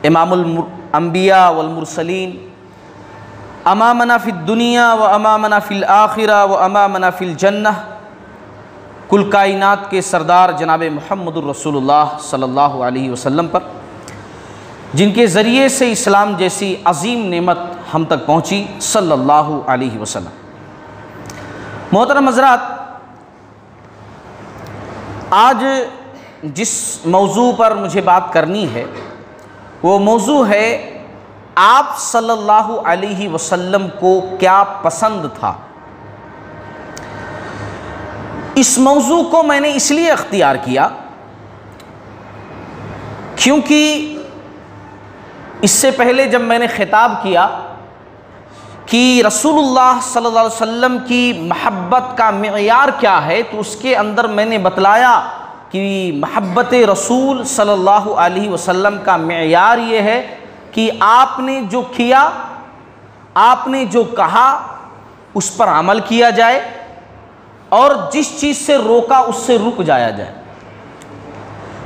امام الانبیاء والمرسلین، امامنا فی الدنیا و امامنا فی الآخرہ و امامنا فی الجنہ، کل کائنات کے سردار جناب محمد الرسول اللہ صلی اللہ علیہ وسلم پر، جن کے ذریعے سے اسلام جیسی عظیم نعمت ہم تک پہنچی، صلی اللہ علیہ وسلم۔ محترم حضرات، آج جس موضوع پر مجھے بات کرنی ہے وہ موضوع ہے آپ صلی اللہ علیہ وسلم کو کیا پسند تھا۔ اس موضوع کو میں نے اس لیے اختیار کیا کیونکہ اس سے پہلے جب میں نے خطاب کیا کہ رسول اللہ صلی اللہ علیہ وسلم کی محبت کا معیار کیا ہے، تو اس کے اندر میں نے بتلایا کہ محبت رسول صلی اللہ علیہ وسلم کا معیار یہ ہے کہ آپ نے جو کیا، آپ نے جو کہا اس پر عمل کیا جائے، اور جس چیز سے روکا اس سے رک جایا جائے،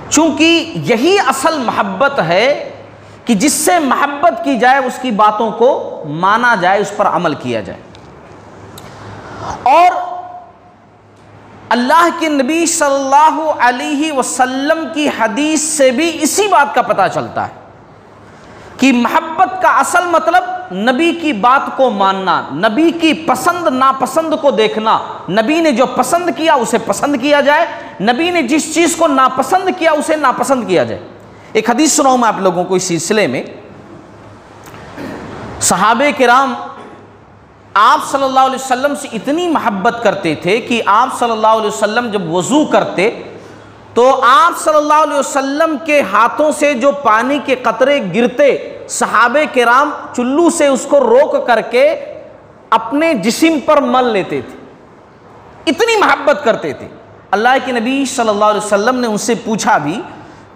چونکہ یہی اصل محبت ہے کہ جس سے محبت کی جائے، اس کی باتوں کو مانا جائے، اس پر عمل کیا جائے۔ اور اللہ کے نبی صلی اللہ علیہ وسلم کی حدیث سے بھی اسی بات کا پتہ چلتا ہے کہ محبت کا اصل مطلب نبی کی بات کو ماننا، نبی کی پسند ناپسند کو دیکھنا، نبی نے جو پسند کیا اسے پسند کیا جائے، نبی نے جس چیز کو ناپسند کیا اسے ناپسند کیا جائے۔ ایک حدیث سناؤں میں آپ لوگوں کو اس سلسلے میں۔ صحابہ کرام آپ صلی اللہ علیہ وسلم سے اتنی محبت کرتے تھے کہ آپ صلی اللہ علیہ وسلم جب وضو کرتے تو آپ صلی اللہ علیہ وسلم کے ہاتھوں سے جو پانی کے قطرے گرتے، صحابہ کرام چلو سے اس کو روک کر کے اپنے جسم پر مل لیتے تھے، اتنی محبت کرتے تھے۔ اللہ کے نبی صلی اللہ علیہ وسلم نے ان سے پوچھا بھی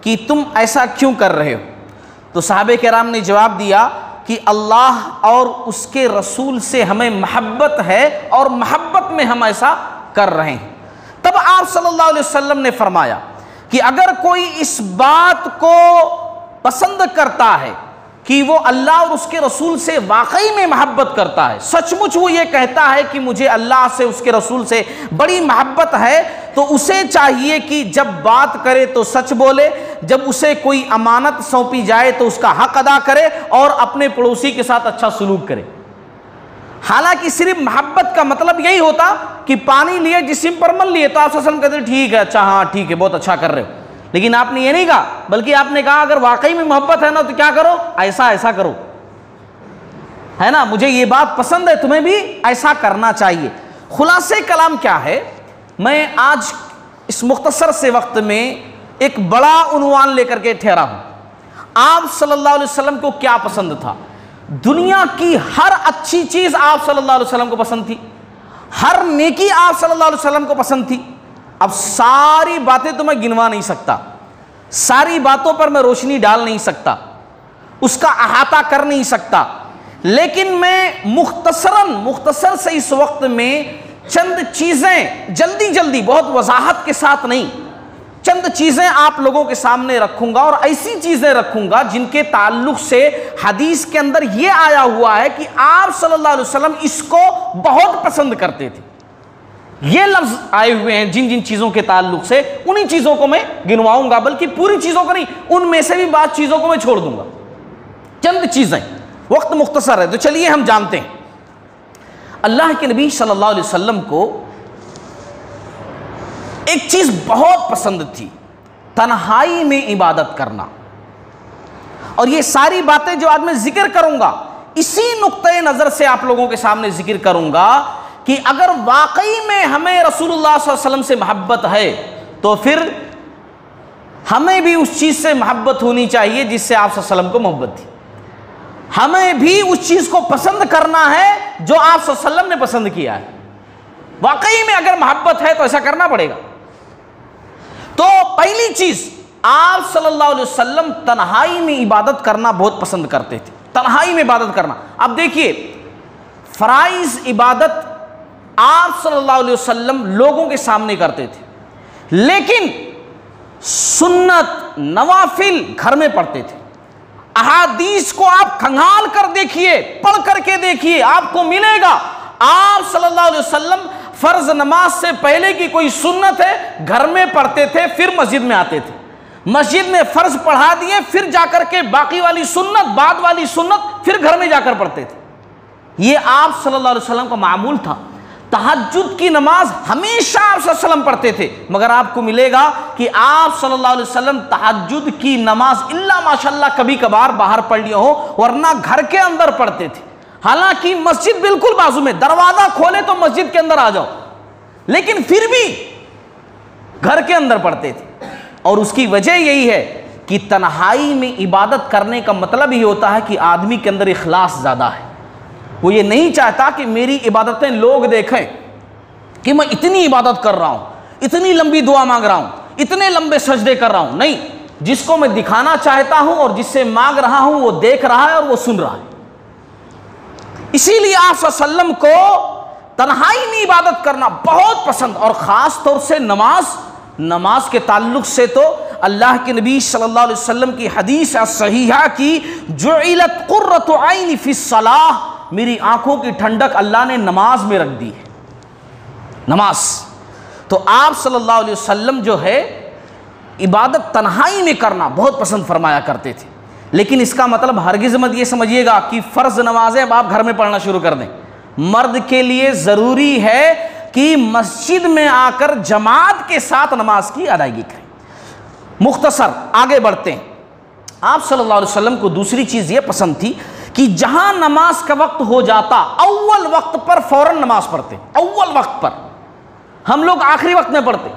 کہ تم ایسا کیوں کر رہے ہو؟ تو صحابہ کرام نے جواب دیا کہ اللہ اور اس کے رسول سے ہمیں محبت ہے اور محبت میں ہم ایسا کر رہے ہیں۔ تب آپ صلی اللہ علیہ وسلم نے فرمایا کہ اگر کوئی اس بات کو پسند کرتا ہے کہ وہ اللہ اور اس کے رسول سے واقعی میں محبت کرتا ہے، سچ مچ وہ یہ کہتا ہے کہ مجھے اللہ سے، اس کے رسول سے بڑی محبت ہے، تو اسے چاہیے کہ جب بات کرے تو سچ بولے، جب اسے کوئی امانت سونپی جائے تو اس کا حق ادا کرے، اور اپنے پڑوسی کے ساتھ اچھا سلوک کرے۔ حالانکہ صرف محبت کا مطلب یہی ہوتا کہ پانی لیے جسم پر مل لیے تو آپ صلی اللہ علیہ وسلم کہتے ہیں ٹھیک ہے، اچھا، ہاں ٹھیک ہے، بہت اچھا کر رہے ہو، لیکن آپ نے یہ نہیں کہا، بلکہ آپ نے کہا اگر واقعی میں محبت ہے نا تو کیا کرو، ایسا ایسا کرو، ہے نا، مجھے یہ بات پسند ہے، تمہیں بھی ایسا کرنا چاہیے۔ خلاصے کلام کیا ہے، میں آج اس مختصر سے وقت میں ایک بڑا عنوان لے کر کے ٹھہرا ہوں۔ آپ صلی اللہ علیہ وسلم کو کیا پسند تھا؟ دنیا کی ہر اچھی چیز آپ صلی اللہ علیہ وسلم کو پسند تھی، ہر نیکی آپ صلی اللہ علیہ وسلم کو پسند تھی۔ اب ساری باتیں تو میں گنوا نہیں سکتا، ساری باتوں پر میں روشنی ڈال نہیں سکتا، اس کا احاطہ کر نہیں سکتا، لیکن میں مختصر سے اس وقت میں چند چیزیں جلدی بہت وضاحت کے ساتھ نہیں، چند چیزیں آپ لوگوں کے سامنے رکھوں گا، اور ایسی چیزیں رکھوں گا جن کے تعلق سے حدیث کے اندر یہ آیا ہوا ہے کہ آپ صلی اللہ علیہ وسلم اس کو بہت پسند کرتے تھے۔ یہ لفظ آئے ہوئے ہیں جن جن چیزوں کے تعلق سے، انہی چیزوں کو میں گنواؤں گا، بلکہ پوری چیزوں کو نہیں، ان میں سے بھی بعض چیزوں کو میں چھوڑ دوں گا۔ چند چیزیں، وقت مختصر ہے تو چلیے ہم جانتے ہیں۔ اللہ کے نبی صلی اللہ علیہ وسلم کو ایک چیز بہت پسند تھی، تنہائی میں عبادت کرنا۔ اور یہ ساری باتیں جو آج میں ذکر کروں گا، اسی نقطۂ نظر سے آپ لوگوں کے سامنے ذکر کروں گا کہ اگر واقعی میں ہمیں رسول اللہ صلی اللہ علیہ وسلم سے محبت ہے تو پھر ہمیں بھی اس چیز سے محبت ہونی چاہیے جس سے آپ صلی اللہ علیہ وسلم کو محبت تھی۔ ہمیں بھی اس چیز کو پسند کرنا ہے جو آپ صلی اللہ علیہ وسلم نے پسند کیا ہے۔ واقعی میں اگر محبت ہے تو ایسا کرنا پڑے گا۔ تو پہلی چیز، آپ صلی اللہ علیہ وسلم تنہائی میں عبادت کرنا بہت پسند کرتے تھے، تنہائی میں عبادت کرنا۔ اب دیکھیے، فرائض عبادت آپ صلی اللہ علیہ وسلم لوگوں کے سامنے کرتے تھے، لیکن سنت نوافل گھر میں پڑھتے تھے۔ احادیث کو آپ کھنگال کر دیکھیے، پڑھ کر کے دیکھیے، آپ کو ملے گا آپ صلی اللہ علیہ وسلم فرض نماز سے پہلے کی کوئی سنت ہے گھر میں پڑھتے تھے، پھر مسجد میں آتے تھے، مسجد میں فرض پڑھا دیے، پھر جا کر کے باقی والی سنت، بعد والی سنت پھر گھر میں جا کر پڑھتے تھے۔ یہ آپ صلی اللہ علیہ وسلم کا معمول تھا۔ تہجد کی نماز ہمیشہ آپ صلی اللہ علیہ وسلم پڑھتے تھے، مگر آپ کو ملے گا کہ آپ صلی اللہ علیہ وسلم تہجد کی نماز الا ماشاءاللہ کبھی کبھار باہر پڑھ لیے ہو، ورنہ گھر کے اندر پڑھتے تھے۔ حالانکہ مسجد بالکل بازو میں، دروازہ کھولے تو مسجد کے اندر آ جاؤ، لیکن پھر بھی گھر کے اندر پڑھتے تھے۔ اور اس کی وجہ یہی ہے کہ تنہائی میں عبادت کرنے کا مطلب یہ ہوتا ہے کہ آدمی کے اندر اخلاص زیادہ ہے۔ وہ یہ نہیں چاہتا کہ میری عبادتیں لوگ دیکھیں کہ میں اتنی عبادت کر رہا ہوں، اتنی لمبی دعا مانگ رہا ہوں، اتنے لمبے سجدے کر رہا ہوں۔ نہیں، جس کو میں دکھانا چاہتا ہوں اور جس سے مانگ رہا ہوں وہ دیکھ رہا ہے اور وہ سن رہا ہے۔ اسی لیے آپ صلی اللہ علیہ وسلم کو تنہائی میں عبادت کرنا بہت پسند، اور خاص طور سے نماز کے تعلق سے تو اللہ کے نبی صلی اللہ علیہ وسلم کی حدیث صحیحہ کی جعلت قرۃ عین فی الصلاۃ، میری آنکھوں کی ٹھنڈک اللہ نے نماز میں رکھ دی ہے۔ نماز تو آپ صلی اللہ علیہ وسلم جو ہے عبادت تنہائی میں کرنا بہت پسند فرمایا کرتے تھے۔ لیکن اس کا مطلب ہرگز مت یہ سمجھیے گا کہ فرض نمازیں اب آپ گھر میں پڑھنا شروع کر دیں۔ مرد کے لیے ضروری ہے کہ مسجد میں آ کر جماعت کے ساتھ نماز کی ادائیگی کریں۔ مختصر آگے بڑھتے ہیں۔ آپ صلی اللہ علیہ وسلم کو دوسری چیز یہ پسند تھی کہ جہاں نماز کا وقت ہو جاتا اول وقت پر فوراً نماز پڑھتے۔ اول وقت پر، ہم لوگ آخری وقت میں پڑھتے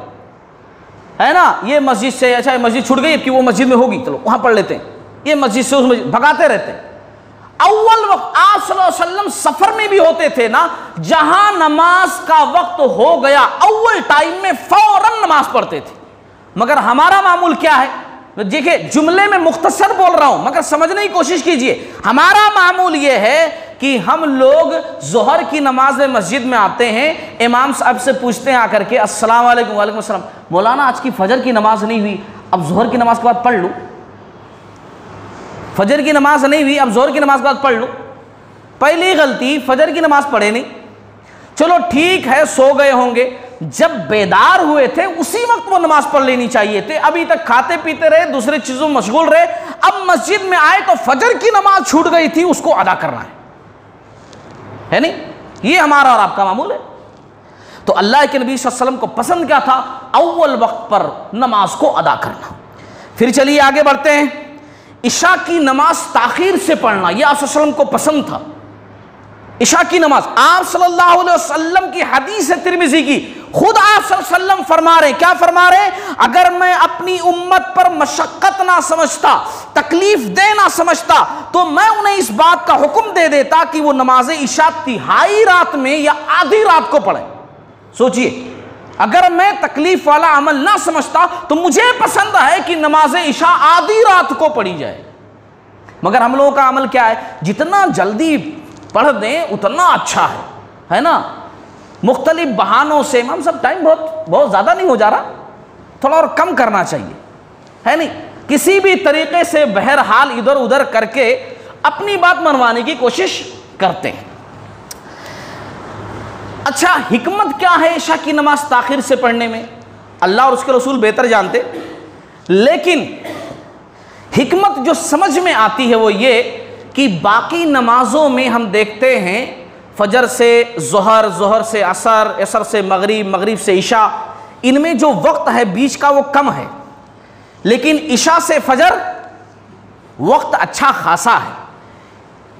ہے نا، یہ مسجد سے اچھا مسجد چھوٹ گئی کہ وہ مسجد میں ہوگی چلو وہاں پڑھ لیتے ہیں، یہ مسجد سے اس مسجد بھگاتے رہتے ہیں۔ اول وقت آپ صلی اللہ علیہ وسلم سفر میں بھی ہوتے تھے نا، جہاں نماز کا وقت ہو گیا اول ٹائم میں فوراً نماز پڑھتے تھے۔ مگر ہمارا معمول کیا ہے؟ دیکھیں جملے میں مختصر بول رہا ہوں مگر سمجھنے کی کوشش کیجئے۔ ہمارا معمول یہ ہے کہ ہم لوگ ظہر کی نماز میں مسجد میں آتے ہیں، امام صاحب سے پوچھتے ہیں آ کر کے السلام علیکم، وعلیکم السلام، مولانا آج کی فجر کی نماز نہیں ہوئی، اب ظہر کی نماز کے بعد پڑھ لوں۔ فجر کی نماز نہیں ہوئی، اب ظہر کی نماز کے بعد پڑھ لوں۔ پہلی غلطی، فجر کی نماز پڑھے نہیں، چلو ٹھیک ہے سو گئے ہوں گے، جب بیدار ہوئے تھے اسی وقت وہ نماز پڑھ لینی چاہیے تھے، ابھی تک کھاتے پیتے رہے، دوسرے چیزوں میں مشغول رہے، اب مسجد میں آئے تو فجر کی نماز چھوٹ گئی تھی اس کو ادا کرنا ہے نہیں؟ یہ ہمارا اور آپ کا معمول ہے۔ تو اللہ کے نبی صلی اللہ علیہ وسلم کو پسند کیا تھا؟ اول وقت پر نماز کو ادا کرنا۔ پھر چلیے آگے بڑھتے ہیں۔ عشاء کی نماز تاخیر سے پڑھنا یہ آپ صلی اللہ علیہ وسلم کو پسند تھا۔ عشاء کی نماز آپ صلی اللہ علیہ وسلم کی حدیث ہے ترمذی کی، خود آپ صلی اللہ علیہ وسلم فرما رہے ہیں، کیا فرما رہے ہیں؟ اگر میں اپنی امت پر مشقت نہ سمجھتا، تکلیف دہ نہ سمجھتا، تو میں انہیں اس بات کا حکم دے دیتا کہ وہ نماز عشاء تہائی رات میں یا آدھی رات کو پڑھیں۔ سوچئے، اگر میں تکلیف والا عمل نہ سمجھتا تو مجھے پسند ہے کہ نماز عشاء آدھی رات کو پڑھی جائے۔ مگر ہم لوگوں کا عمل کیا ہے؟ جتنا جلدی پڑھ دیں اتنا اچھا ہے نا؟ مختلف بہانوں سے ہم سب ٹائم بہت زیادہ نہیں ہو جا رہا، تھوڑا اور کم کرنا چاہیے، ہے نہیں؟ کسی بھی طریقے سے بہرحال ادھر ادھر کر کے اپنی بات منوانے کی کوشش کرتے ہیں۔ اچھا حکمت کیا ہے عشاء کی نماز تاخیر سے پڑھنے میں؟ اللہ اور اس کے رسول بہتر جانتے، لیکن حکمت جو سمجھ میں آتی ہے وہ یہ کہ باقی نمازوں میں ہم دیکھتے ہیں فجر سے ظہر، ظہر سے عصر، عصر سے مغرب، مغرب سے عشاء، ان میں جو وقت ہے بیچ کا وہ کم ہے، لیکن عشاء سے فجر وقت اچھا خاصا ہے۔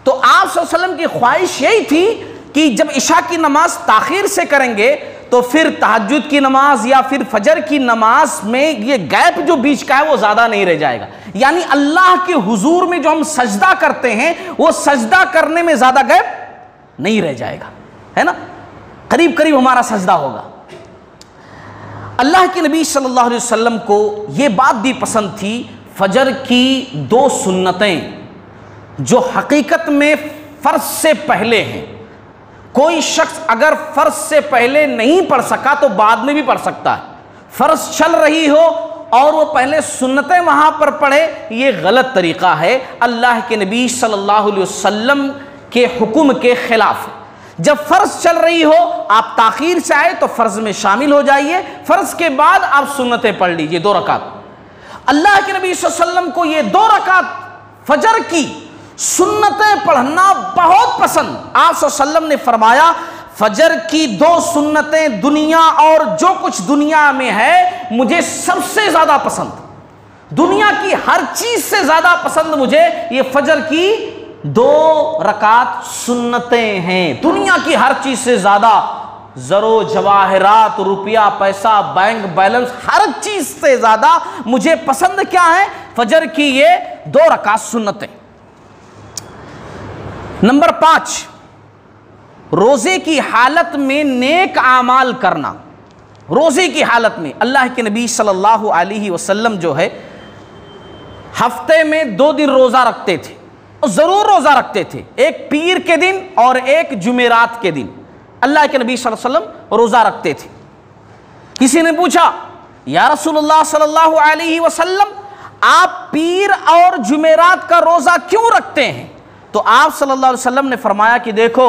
تو آپ صلی اللہ علیہ وسلم کی خواہش یہی تھی کہ جب عشاء کی نماز تاخیر سے کریں گے تو پھر تہجد کی نماز یا پھر فجر کی نماز میں یہ گیپ جو بیچ کا ہے وہ زیادہ نہیں رہ جائے گا، یعنی اللہ کے حضور میں جو ہم سجدہ کرتے ہیں وہ سجدہ کرنے میں زیادہ گیپ نہیں رہ جائے گا، ہے نا؟ قریب قریب ہمارا سجدہ ہوگا۔ اللہ کے نبی صلی اللہ علیہ وسلم کو یہ بات بھی پسند تھی، فجر کی دو سنتیں جو حقیقت میں فرض سے پہلے ہیں، کوئی شخص اگر فرض سے پہلے نہیں پڑھ سکا تو بعد میں بھی پڑھ سکتا ہے، فرض چل رہی ہو اور وہ پہلے سنتیں وہاں پر پڑھے، یہ غلط طریقہ ہے، اللہ کے نبی صلی اللہ علیہ وسلم کے حکم کے خلاف ہے۔ جب فرض چل رہی ہو آپ تاخیر سے آئے تو فرض میں شامل ہو جائیے، فرض کے بعد آپ سنتیں پڑھ لیجئے 2 رکعت۔ اللہ کے نبی صلی اللہ علیہ وسلم کو یہ 2 رکعت فجر کی سنتیں پڑھنا بہت پسند۔ آپ صلی اللہ علیہ وسلم نے فرمایا فجر کی 2 سنتیں دنیا اور جو کچھ دنیا میں ہے مجھے سب سے زیادہ پسند، دنیا کی ہر چیز سے زیادہ پسند مجھے یہ فجر کی 2 رکعت سنتیں ہیں، دنیا کی ہر چیز سے زیادہ، زر و جواہرات، روپیہ پیسہ، بینک بیلنس، ہر چیز سے زیادہ مجھے پسند کیا ہے؟ فجر کی یہ 2 رکعت سنتیں۔ نمبر 5، روزے کی حالت میں نیک اعمال کرنا۔ روزے کی حالت میں اللہ کے نبی صلی اللہ علیہ وسلم جو ہے ہفتے میں 2 دن روزہ رکھتے تھے، ضرور روزہ رکھتے تھے، ایک پیر کے دن اور ایک جمعرات کے دن اللہ کے نبی صلی اللہ علیہ وسلم روزہ رکھتے تھے۔ کسی نے پوچھا یا رسول اللہ صلی اللہ علیہ وسلم آپ پیر اور جمعرات کا روزہ کیوں رکھتے ہیں؟ تو آپ صلی اللہ علیہ وسلم نے فرمایا کہ دیکھو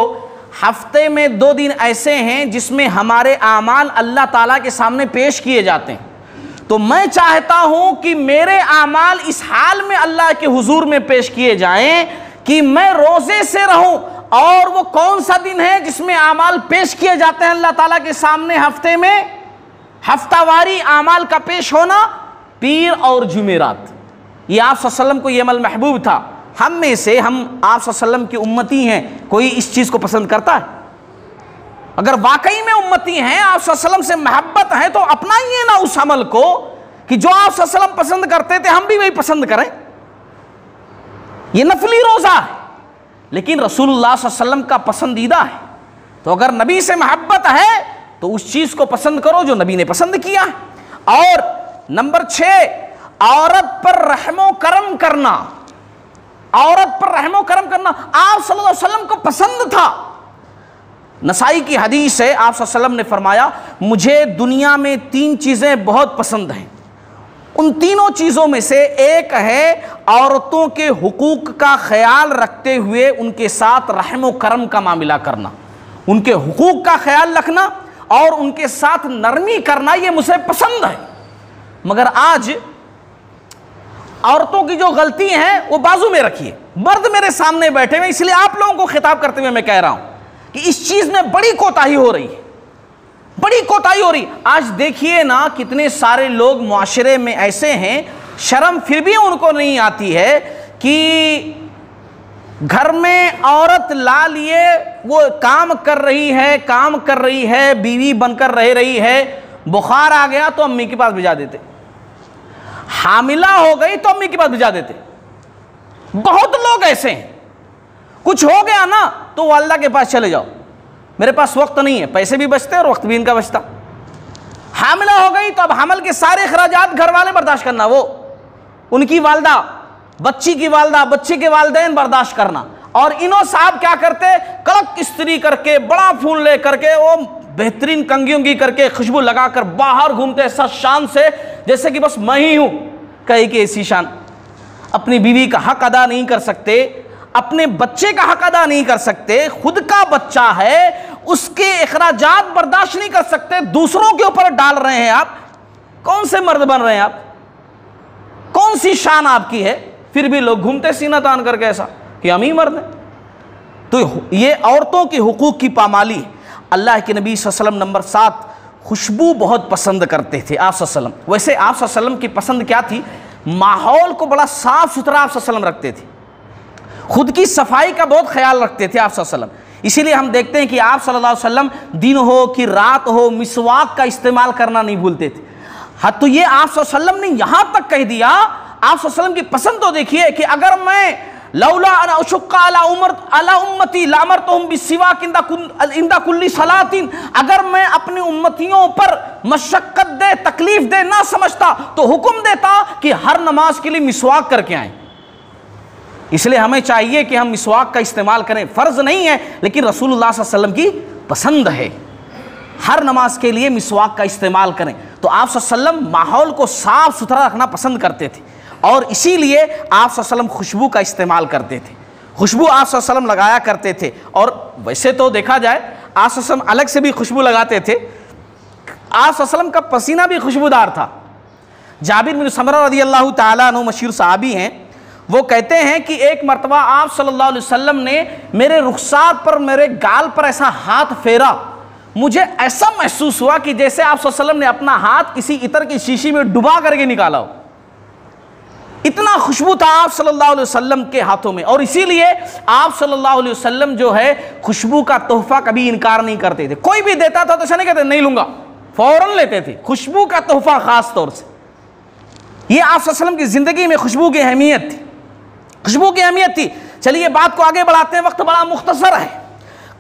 ہفتے میں 2 دن ایسے ہیں جس میں ہمارے اعمال اللہ تعالیٰ کے سامنے پیش کیے جاتے ہیں، تو میں چاہتا ہوں کہ میرے اعمال اس حال میں اللہ کے حضور میں پیش کیے جائیں کہ میں روزے سے رہوں۔ اور وہ کون سا دن ہے جس میں اعمال پیش کیے جاتے ہیں اللہ تعالیٰ کے سامنے ہفتے میں؟ ہفتہ واری اعمال کا پیش ہونا، پیر اور جمعرات۔ یہ آپ صلی اللہ علیہ وسلم کو یہ عمل محبوب تھا۔ ہم میں سے ہم آپ صلی اللہ علیہ وسلم کی امتی ہیں، کوئی اس چیز کو پسند کرتا ہے؟ اگر واقعی میں امتی ہیں، آپ صلی اللہ علیہ وسلم سے محبت ہے تو اپنائیے نا اس عمل کو کہ جو آپ صلی اللہ علیہ وسلم پسند کرتے تھے ہم بھی وہی پسند کریں۔ یہ نفلی روزہ ہے لیکن رسول اللہ صلی اللہ علیہ وسلم کا پسندیدہ ہے، تو اگر نبی سے محبت ہے تو اس چیز کو پسند کرو جو نبی نے پسند کیا ہے۔ اور نمبر 6، عورت پر رحم و کرم کرنا۔ عورت پر رحم و کرم کرنا آپ صلی اللہ علیہ وسلم کو پسند تھا۔ نسائی کی حدیث ہے، آپ صلی اللہ علیہ وسلم نے فرمایا مجھے دنیا میں 3 چیزیں بہت پسند ہیں، ان تینوں چیزوں میں سے ایک ہے عورتوں کے حقوق کا خیال رکھتے ہوئے ان کے ساتھ رحم و کرم کا معاملہ کرنا، ان کے حقوق کا خیال رکھنا اور ان کے ساتھ نرمی کرنا، یہ مجھے پسند ہے۔ مگر آج عورتوں کی جو غلطی ہیں وہ بازو میں رکھیے، مرد میرے سامنے بیٹھے ہوئے، اس لیے آپ لوگوں کو خطاب کرتے ہوئے میں کہہ رہا ہوں کہ اس چیز میں بڑی کوتاہی ہو رہی ہے، بڑی کوتاہی ہو رہی۔ آج دیکھیے نا کتنے سارے لوگ معاشرے میں ایسے ہیں، شرم پھر بھی ان کو نہیں آتی ہے کہ گھر میں عورت لا لیے وہ کام کر رہی ہے، بیوی بن کر رہ رہی ہے، بخار آ گیا تو امی کے پاس بھیجا دیتے، حاملہ ہو گئی تو امی کے پاس بھیجا دیتے۔ بہت لوگ ایسے ہیں، کچھ ہو گیا نا تو والدہ کے پاس چلے جاؤ، میرے پاس وقت نہیں ہے، پیسے بھی بچتے اور وقت بھی ان کا بچتا۔ حاملہ ہو گئی تو اب حمل کے سارے اخراجات گھر والے برداشت کرنا، وہ ان کی والدہ، بچی کی والدہ، بچے کے والدین برداشت کرنا، اور انہوں صاحب کیا کرتے، کڑک استری کر کے، بڑا پھول لے کر کے، وہ بہترین کنگھی کر کے، خوشبو لگا کر باہر گھومتے ایسا شان سے جیسے کہ بس میں ہی ہوں، کہیں کہ ایسی شان۔ اپنی بیوی کا حق ادا نہیں کر سکتے، اپنے بچے کا حق ادا نہیں کر سکتے، خود کا بچہ ہے اس کے اخراجات برداشت نہیں کر سکتے، دوسروں کے اوپر ڈال رہے ہیں۔ آپ کون سے مرد بن رہے ہیں؟ آپ کون سی شان آپ کی ہے؟ پھر بھی لوگ گھومتے سینہ تان کر کے ایسا کہ ہم ہی مرد ہیں۔ تو یہ عورتوں کے حقوق کی پامالی۔ اللہ کے نبی صلی اللہ علیہ وسلم نمبر 7، خوشبو بہت پسند کرتے تھے آپ صلی اللہ علیہ وسلم۔ ویسے آپ صلی اللہ علیہ وسلم کی پسند کیا تھی؟ ماحول کو بڑا صاف ستھرا آپ صلی اللہ علیہ وسلم رکھتے تھے، خود کی صفائی کا بہت خیال رکھتے تھے آپ صلی اللہ علیہ وسلم۔ اسی لیے ہم دیکھتے ہیں کہ آپ صلی اللہ علیہ وسلم دن ہو کہ رات ہو مسواک کا استعمال کرنا نہیں بھولتے تھے۔ حتی یہ آپ صلی اللہ علیہ وسلم نے یہاں تک کہہ دیا، آپ صلی اللہ علیہ وسلم کی پسند تو دیکھیے کہ اگر میں لولا انا اشق علی امتی لامرتہم بالسواک عند کل صلاۃ، اگر میں اپنی امتیوں پر مشقت دے، تکلیف دے نہ سمجھتا تو حکم دیتا کہ ہر نماز کے لیے مسواک کر کے آئیں۔ اس لیے ہمیں چاہیے کہ ہم مسواک کا استعمال کریں، فرض نہیں ہے لیکن رسول اللہ صلی اللہ علیہ وسلم کی پسند ہے۔ ہر نماز کے لیے مسواک کا استعمال کریں۔ تو آپ صلی اللہ علیہ وسلم ماحول کو صاف ستھرا رکھنا پسند کرتے تھے، اور اسی لیے آپ صلی اللہ علیہ وسلم خوشبو کا استعمال کرتے تھے، خوشبو آپ صلی اللہ علیہ وسلم لگایا کرتے تھے۔ اور ویسے تو دیکھا جائے آپ صلی اللہ علیہ وسلم الگ سے بھی خوشبو لگاتے تھے، آپ صلی اللہ علیہ وسلم کا پسینہ بھی خوشبودار تھا۔ جابر بن سمرہ رضی اللہ تعالیٰ عنہ مشہور صحابی ہیں، وہ کہتے ہیں کہ ایک مرتبہ آپ صلی اللہ علیہ وسلم نے میرے رخسار پر، میرے گال پر ایسا ہاتھ پھیرا، مجھے ایسا محسوس ہوا کہ جیسے آپ صلی اللہ علیہ وسلم نے اپنا ہاتھ کسی عطر کی شیشی میں ڈبا کر کے نکالا ہو، اتنا خوشبو تھا آپ صلی اللہ علیہ وسلم کے ہاتھوں میں۔ اور اسی لیے آپ صلی اللہ علیہ وسلم جو ہے خوشبو کا تحفہ کبھی انکار نہیں کرتے تھے، کوئی بھی دیتا تھا تو ایسا نہیں کہتے نہیں لوں گا، فوراً لیتے تھے، خوشبو کا تحفہ خاص طور سے۔ یہ آپ صلی اللہ علیہ وسلم کی زندگی میں خوشبو کی اہمیت تھی، خوشبو کی اہمیت تھی۔ چلیے بات کو آگے بڑھاتے ہیں، وقت بڑا مختصر ہے۔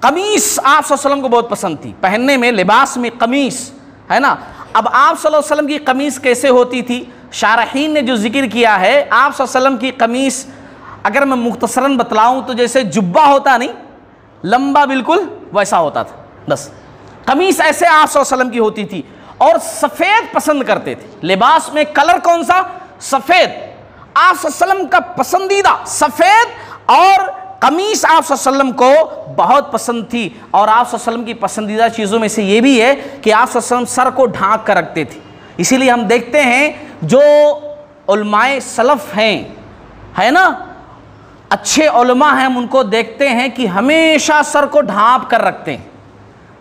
قمیص آپ صلی اللہ علیہ وسلم کو بہت پسند تھی، پہننے میں، لباس میں قمیص ہے نا۔ اب آپ صلی اللہ علیہ وسلم کی قمیص کیسے ہوتی تھی؟ شارحین نے جو ذکر کیا ہے، آپ صلی اللہ علیہ وسلم کی قمیص اگر میں مختصراً بتلاؤں تو جیسے جبہ ہوتا نہیں، لمبا بالکل ویسا ہوتا تھا، بس قمیص ایسے آپ صلی اللہ علیہ وسلم کی ہوتی تھی۔ اور سفید پسند کرتے تھے، لباس میں کلر کون سا؟ سفید۔ آپ صلی اللہ علیہ وسلم کا پسندیدہ سفید، اور قمیص آپ صلی اللہ علیہ وسلم کو بہت پسند تھی۔ اور آپ صلی اللہ علیہ وسلم کی پسندیدہ چیزوں میں سے یہ بھی ہے کہ آپ صلی اللہ علیہ وسلم سر کو ڈھانک کر رکھتے تھے۔ اسی لیے ہم دیکھتے ہیں جو علماء سلف ہیں، ہے نا، اچھے علماء ہیں، ہم ان کو دیکھتے ہیں کہ ہمیشہ سر کو ڈھانپ کر رکھتے ہیں،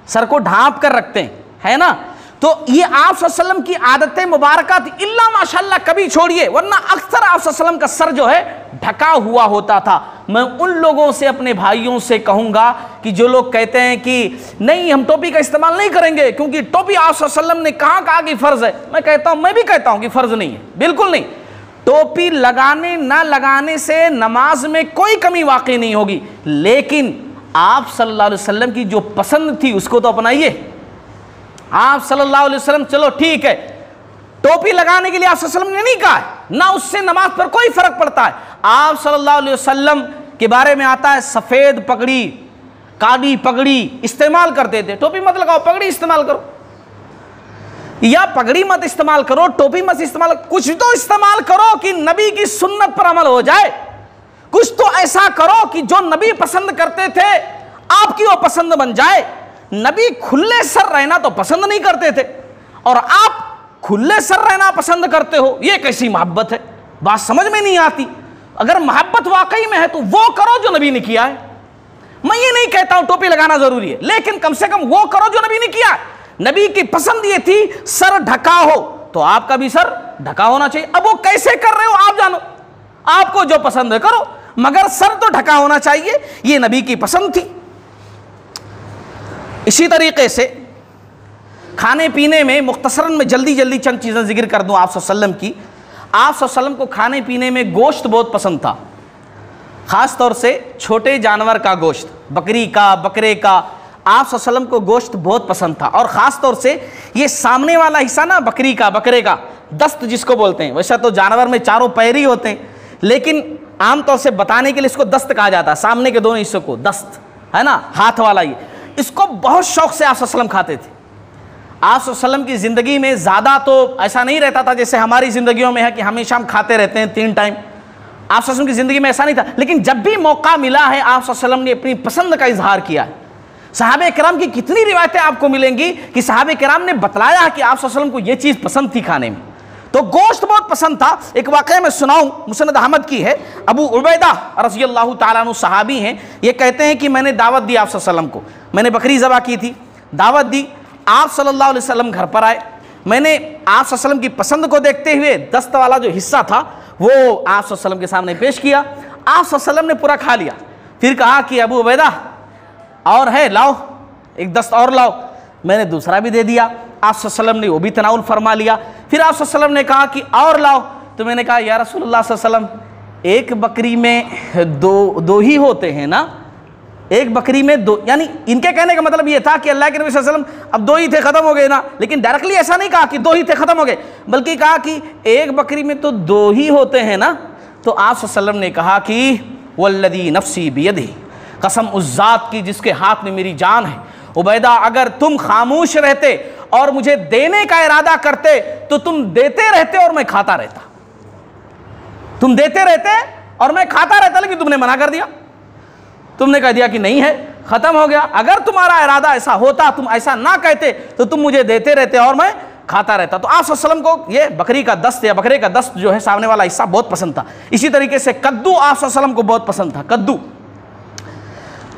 سر کو ڈھانپ کر رکھتے ہیں، ہے نا۔ تو یہ آپ صلی اللہ علیہ وسلم کی عادتیں مبارکہ تھی، اللہ ماشاءاللہ کبھی چھوڑیے، ورنہ اکثر آپ صلی اللہ علیہ وسلم کا سر جو ہے ڈھکا ہوا ہوتا تھا۔ میں ان لوگوں سے، اپنے بھائیوں سے کہوں گا کہ جو لوگ کہتے ہیں کہ نہیں ہم ٹوپی کا استعمال نہیں کریں گے کیونکہ ٹوپی آپ صلی اللہ علیہ وسلم نے کہا کہ فرض ہے، میں بھی کہتا ہوں کہ فرض نہیں ہے، بالکل نہیں۔ ٹوپی لگانے نہ لگانے سے نماز میں کوئی کمی واقع نہیں ہوگی، لیکن آپ صلی اللہ علیہ وسلم کی جو پسند تھی اس کو تو اپنائیے۔ آپ صلی اللہ علیہ وسلم، چلو ٹھیک ہے، ٹوپی لگانے کے لیے آپ صلی اللہ علیہ وسلم نے نہیں کہا ہے، نہ اس سے نماز پر کوئی فرق پڑتا ہے۔ آپ صلی اللہ علیہ وسلم کے بارے میں آتا ہے سفید پگڑی، کالی پگڑی استعمال کرتے تھے۔ ٹوپی مت لگاؤ، پگڑی استعمال کرو، یا پگڑی مت استعمال کرو، ٹوپی مت استعمال، کچھ تو استعمال کرو کہ نبی کی سنت پر عمل ہو جائے، کچھ تو ایسا کرو کہ جو نبی پسند کرتے تھے آپ کی وہ پسند بن جائے۔ نبی کھلے سر رہنا تو پسند نہیں کرتے تھے، اور آپ کھلے سر رہنا پسند کرتے ہو، یہ کیسی محبت ہے؟ بات سمجھ میں نہیں آتی۔ اگر محبت واقعی میں ہے تو وہ کرو جو نبی نے کیا ہے۔ میں یہ نہیں کہتا ہوں ٹوپی لگانا ضروری ہے، لیکن کم سے کم وہ کرو جو نبی نے کیا ہے۔ نبی کی پسند یہ تھی سر ڈھکا ہو، تو آپ کا بھی سر ڈھکا ہونا چاہیے۔ اب وہ کیسے کر رہے ہو آپ جانو، آپ کو جو پسند ہے کرو، مگر سر تو ڈھکا ہونا چاہیے، یہ نبی کی پسند تھی۔ اسی طریقے سے کھانے پینے میں مختصراً میں جلدی چند چیزیں ذکر کر دوں آپ صلی اللہ علیہ وسلم کی۔ آپ صلی اللہ علیہ وسلم کو کھانے پینے میں گوشت بہت پسند تھا، خاص طور سے چھوٹے جانور کا گوشت، بکری کا، بکرے کا، آپ صلی اللہ علیہ وسلم کو گوشت بہت پسند تھا۔ اور خاص طور سے یہ سامنے والا حصہ نا بکری کا، بکرے کا، دست جس کو بولتے ہیں، ویسا تو جانور میں چاروں پیر ہی ہوتے ہیں، لیکن عام طور سے بتانے کے لیے اس کو دست کہا جاتا ہے، سامنے کے دونوں حصوں کو دست، ہے نا، ہاتھ والا۔ یہ اس کو بہت شوق سے آپ صلی اللہ علیہ وسلم کھاتے تھے۔ آپ صلی اللہ علیہ وسلم کی زندگی میں زیادہ تو ایسا نہیں رہتا تھا جیسے ہماری زندگیوں میں ہے کہ ہمیشہ ہم کھاتے رہتے ہیں 3 ٹائم۔ آپ صلی اللہ علیہ وسلم کی زندگی میں ایسا نہیں تھا، لیکن جب بھی موقع ملا ہے آپ صلی اللہ علیہ وسلم نے اپنی پسند کا اظہار کیا ہے۔ صحابہ کرام کی کتنی روایتیں آپ کو ملیں گی کہ صحابہ کرام نے بتلایا کہ آپ صلی اللہ علیہ وسلم کو یہ چیز پسند تھی کھانے میں، تو گوشت بہت پسند تھا۔ ایک واقعہ میں سناؤں، مسند احمد کی ہے، ابو عبیدہ رضی اللہ تعالیٰ عنہ صحابی ہیں، یہ کہتے ہیں کہ میں نے دعوت دی آپ صلی اللہ علیہ وسلم کو، میں نے بکری ذبح کی تھی، دعوت دی، آپ صلی اللہ علیہ وسلم گھر پر آئے، میں نے آپ صلی اللہ علیہ وسلم کی پسند کو دیکھتے ہوئے دست والا جو حصہ تھا وہ آپ صلی اللہ علیہ وسلم کے سامنے پیش کیا، آپ صلی اللہ علیہ وسلم نے پورا کھا لیا، پھر کہا کہ ابو عبیدہ اور ہے، لاؤ ایک دست اور لاؤ، میں نے دوسرا بھی دے دیا، آپ صلی اللہ علیہ وسلم نے وہ بھی تناول فرما لیا، پھر آپ صلی اللہ علیہ وسلم نے کہا کہ اور لاؤ، تو میں نے کہا یا رسول اللہ صلی اللہ علیہ وسلم ایک بکری میں دو ہی ہوتے ہیں نا، ایک بکری میں دو، یعنی ان کے کہنے کا مطلب یہ تھا کہ اللہ کے نبی صلی اللہ علیہ وسلم اب 2 ہی تھے ختم ہو گئے نا، لیکن ڈائریکٹلی ایسا نہیں کہا کہ 2 ہی تھے ختم ہو گئے، بلکہ کہا کہ ایک بکری میں تو 2 ہی ہوتے ہیں نا، تو آپ صلی اللہ علیہ وسلم نے کہا کہ والذی نفسی بیدہ، قسم اس ذات کی جس کے ہاتھ میں میری جان ہے، عبیدہ اگر تم خاموش رہتے اور مجھے دینے کا ارادہ کرتے تو تم دیتے رہتے اور میں کھاتا رہتا. تم دیتے رہتے اور میں کھاتا رہتا، لیکن تم نے منع کر دیا. تم نے کہہ دیا کہ نہیں ہے، ختم ہو گیا. اگر تمہارا ارادہ ایسا ہوتا، تم ایسا نہ کہتے تو تم مجھے دیتے رہتے اور میں کھاتا رہتا. تو آپ صلی اللہ علیہ وسلم کو یہ بکری کا دست یا بکرے کا دست جو ہے سامنے والا حصہ بہت پسند تھا. اسی طریقے سے کدو آپ صلی اللہ علیہ وسلم کو بہت پسند تھا. کدو.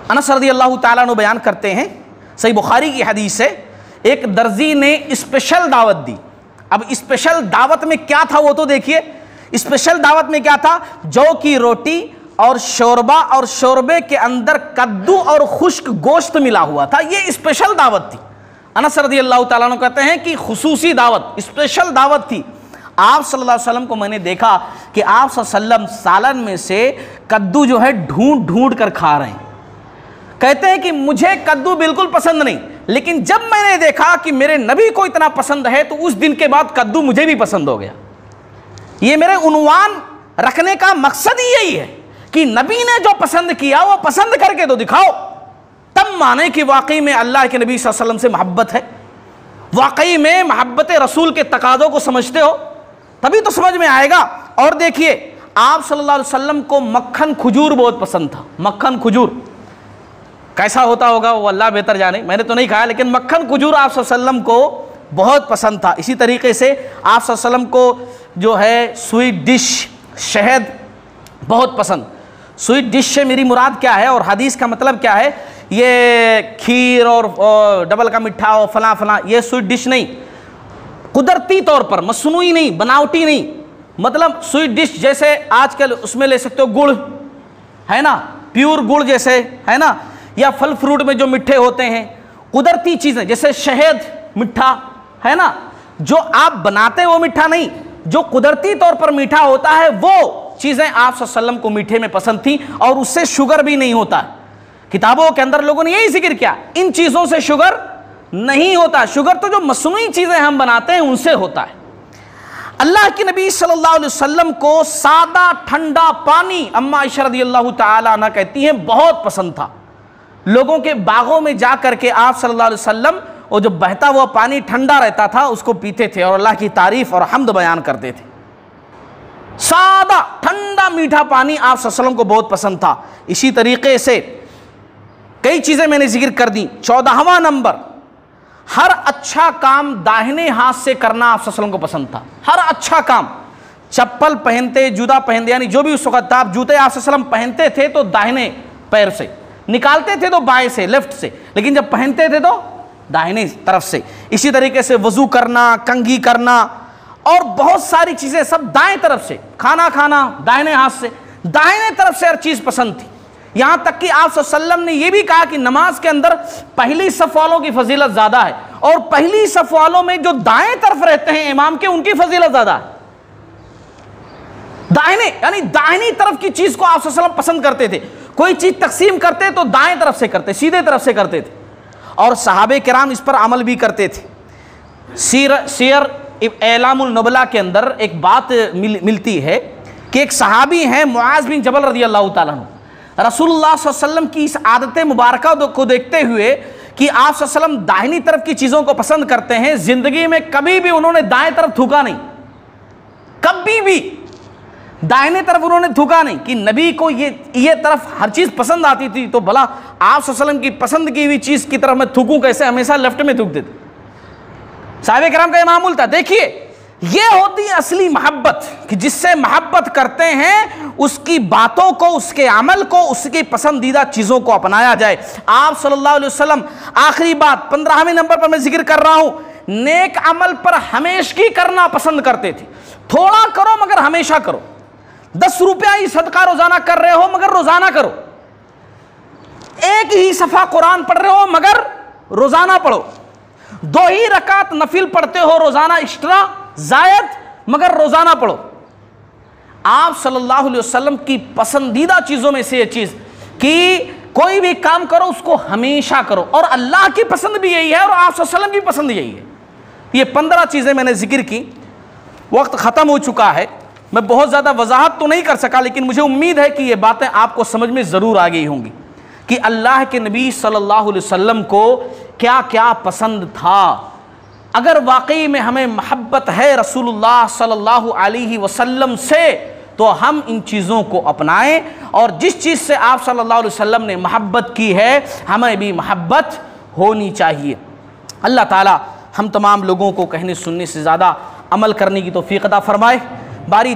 انس رضی اللہ تعالیٰ عنہ بیان کرتے ہیں، صحیح بخاری کی حدیث ہے، ایک درزی نے اسپیشل دعوت دی. اب اسپیشل دعوت میں کیا تھا وہ تو دیکھیے. اسپیشل دعوت میں کیا تھا؟ جو کی روٹی اور شوربہ، اور شوربے کے اندر کدو اور خشک گوشت ملا ہوا تھا. یہ اسپیشل دعوت تھی. انس رضی اللہ تعالیٰ عنہ کہتے ہیں کہ خصوصی دعوت، اسپیشل دعوت تھی. آپ صلی اللہ علیہ وسلم کو میں نے دیکھا کہ آپ صلی اللہ علیہ وسلم سالن میں سے کدو جو ہے ڈھونڈ ڈھونڈ کر کھا رہے ہیں. کہتے ہیں کہ مجھے کدو بالکل پسند نہیں، لیکن جب میں نے دیکھا کہ میرے نبی کو اتنا پسند ہے تو اس دن کے بعد کدو مجھے بھی پسند ہو گیا. یہ میرے عنوان رکھنے کا مقصد ہی یہی ہے کہ نبی نے جو پسند کیا وہ پسند کر کے تو دکھاؤ، تب مانے کہ واقعی میں اللہ کے نبی صلی اللہ علیہ وسلم سے محبت ہے، واقعی میں محبت رسول کے تقاضوں کو سمجھتے ہو، تبھی تو سمجھ میں آئے گا. اور دیکھیے آپ صلی اللہ علیہ وسلم کو مکھن کھجور بہت پسند تھا. مکھن کھجور کیسا ہوتا ہوگا وہ اللہ بہتر جانے، میں نے تو نہیں کھایا، لیکن مکھن کھجور آپ صلی اللہ علیہ وسلم کو بہت پسند تھا. اسی طریقے سے آپ صلی اللہ علیہ وسلم کو جو ہے سویٹ ڈش، شہد بہت پسند. سویٹ ڈش سے میری مراد کیا ہے اور حدیث کا مطلب کیا ہے؟ یہ کھیر اور ڈبل کا مٹھا اور فلاں فلاں، یہ سویٹ ڈش نہیں. قدرتی طور پر، مصنوعی نہیں، بناوٹی نہیں. مطلب سویٹ ڈش جیسے آج کل اس میں لے سکتے ہو گڑ ہے نا، پیور گڑ جیسے ہے نا، یا پھل فروٹ میں جو میٹھے ہوتے ہیں، قدرتی چیزیں جیسے شہد میٹھا ہے نا. جو آپ بناتے ہیں وہ میٹھا نہیں، جو قدرتی طور پر میٹھا ہوتا ہے وہ چیزیں آپ صلی اللہ علیہ وسلم کو میٹھے میں پسند تھیں، اور اس سے شوگر بھی نہیں ہوتا. کتابوں کے اندر لوگوں نے یہی ذکر کیا، ان چیزوں سے شوگر نہیں ہوتا. شوگر تو جو مصنوعی چیزیں ہم بناتے ہیں ان سے ہوتا ہے. اللہ کے نبی صلی اللہ علیہ وسلم کو سادہ ٹھنڈا پانی، اما عائشہ رضی اللہ تعالی عنہ کہتی ہیں، بہت پسند تھا. لوگوں کے باغوں میں جا کر کے آپ صلی اللہ علیہ وسلم وہ جو بہتا ہوا پانی ٹھنڈا رہتا تھا اس کو پیتے تھے اور اللہ کی تعریف اور حمد بیان کرتے تھے. سادہ ٹھنڈا میٹھا پانی آپ صلی اللہ علیہ وسلم کو بہت پسند تھا. اسی طریقے سے کئی چیزیں میں نے ذکر کر دی. 14واں نمبر، ہر اچھا کام داہنے ہاتھ سے کرنا آپ صلی اللہ علیہ وسلم کو پسند تھا. ہر اچھا کام، چپل پہنتے، جوتا پہنتے، یعنی جو بھی اس وقت آپ جوتے آپ صلی اللہ علیہ وسلم پہنتے تھے تو داہنے پیر سے، نکالتے تھے تو بائیں سے، لیفٹ سے، لیکن جب پہنتے تھے تو داہنے طرف سے. اسی طریقے سے وضو کرنا، کنگھی کرنا اور بہت ساری چیزیں سب دائیں طرف سے. کھانا کھانا داہنے ہاتھ سے، داہنے طرف سے ہر چیز پسند تھی. یہاں تک کہ آپ صلی اللہ علیہ وسلم نے یہ بھی کہا کہ نماز کے اندر پہلی صف والوں کی فضیلت زیادہ ہے، اور پہلی صف والوں میں جو دائیں طرف رہتے ہیں امام کے ان کی فضیلت زیادہ ہے. دائنے یعنی دائنی طرف کی چیز کو آپ صلی اللہ علیہ وسلم پسند کرتے تھے. کوئی چیز تقسیم کرتے تو دائیں طرف سے کرتے، سیدھے طرف سے کرتے تھے، اور صحابہ کرام اس پر عمل بھی کرتے تھے. سیر اعلام النبلا کے اندر ایک بات ملتی ہے کہ ایک صحابی ہیں معاذ بن جبل رضی اللہ تعالیٰ عنہ، رسول اللہ صلی اللہ علیہ وسلم کی اس عادت مبارکہ کو دیکھتے ہوئے کہ آپ صلی اللہ علیہ وسلم داہنی طرف کی چیزوں کو پسند کرتے ہیں، زندگی میں کبھی بھی انہوں نے دائیں طرف تھوکا نہیں، کبھی بھی دائنے طرف انہوں نے تھوکا نہیں، کہ نبی کو یہ طرف ہر چیز پسند آتی تھی تو بھلا آپ صلی اللہ علیہ وسلم کی پسند کی ہوئی چیز کی طرف میں تھوکوں کیسے؟ ہمیشہ لیفٹ میں تھوکتے تھے. صحابہ کرام کا یہ معمول تھا. دیکھیے یہ ہوتی ہے اصلی محبت، کہ جس سے محبت کرتے ہیں اس کی باتوں کو، اس کے عمل کو، اس کی پسندیدہ چیزوں کو اپنایا جائے. آپ صلی اللہ علیہ وسلم، آخری بات 15ویں نمبر پر میں ذکر کر رہا ہوں، نیک عمل پر ہمیشگی کرنا پسند کرتے تھے. تھوڑا کرو مگر ہمیشہ کرو. 10 روپیہ ہی صدقہ روزانہ کر رہے ہو مگر روزانہ کرو. ایک ہی صفحہ قرآن پڑھ رہے ہو مگر روزانہ پڑھو. 2 ہی رکعت نفل پڑھتے ہو روزانہ ایکسٹرا زائد مگر روزانہ پڑھو. آپ صلی اللہ علیہ وسلم کی پسندیدہ چیزوں میں سے یہ چیز کہ کوئی بھی کام کرو اس کو ہمیشہ کرو، اور اللہ کی پسند بھی یہی ہے اور آپ صلی اللہ علیہ وسلم کی پسند یہی ہے. یہ 15 چیزیں میں نے ذکر کی. وقت ختم ہو چکا ہے، میں بہت زیادہ وضاحت تو نہیں کر سکا، لیکن مجھے امید ہے کہ یہ باتیں آپ کو سمجھ میں ضرور آ گئی ہوں گی کہ اللہ کے نبی صلی اللہ علیہ وسلم کو کیا کیا پسند تھا۔ اگر واقعی میں ہمیں محبت ہے رسول اللہ صلی اللہ علیہ وسلم سے تو ہم ان چیزوں کو اپنائیں، اور جس چیز سے آپ صلی اللہ علیہ وسلم نے محبت کی ہے ہمیں بھی محبت ہونی چاہیے۔ اللہ تعالی ہم تمام لوگوں کو کہنے سننے سے زیادہ عمل کرنے کی توفیق عطا فرمائے۔ باری